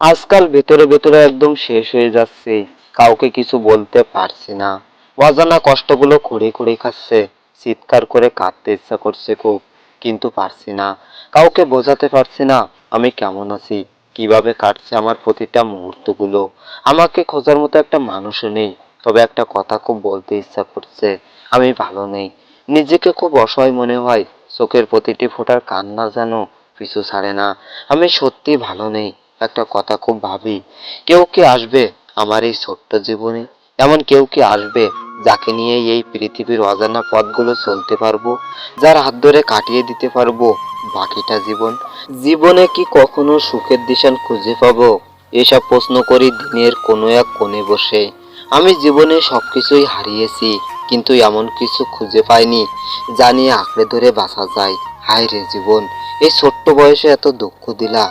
আজকাল ভেতরে ভেতরে একদম শেষ হয়ে যাচ্ছে, কাউকে কিছু বলতে পারছি না। অজানা কষ্টগুলো খুঁড়ে খুঁড়ে খাচ্ছে, চিৎকার করে কাঁদতে ইচ্ছা করছে খুব, কিন্তু পারছি না। কাউকে বোঝাতে পারছি না আমি কেমন আছি, কিভাবে কাটছে আমার প্রতিটা মুহূর্তগুলো। আমাকে খোঁজার মতো একটা মানুষও নেই। তবে একটা কথা খুব বলতে ইচ্ছা করছে, আমি ভালো নেই। নিজেকে খুব অসহায় মনে হয়, চোখের প্রতিটি ফোঁটার কান্না যেন পিছু ছাড়ে না। আমি সত্যি ভালো নেই। একটা কথা খুব ভাবি, কেউ কি আসবে আমার এই ছোট্ট জীবনে? এমন কেউ কি আসবে যাকে নিয়ে এই পৃথিবীর অজানা পথগুলো চলতে পারবো, যার হাত ধরে কাটিয়ে দিতে পারবো বাকিটা জীবন? জীবনে কি কখনো সুখের দিশান খুঁজে পাবো? এসব প্রশ্ন করি দিনের কোনো এক কোণে বসে। আমি জীবনে সবকিছুই হারিয়েছি, কিন্তু এমন কিছু খুঁজে পাইনি জানিয়ে আঁকড়ে ধরে বাঁচা যায়। হায় রে জীবন, এই ছোট্ট বয়সে এত দুঃখ দিলা।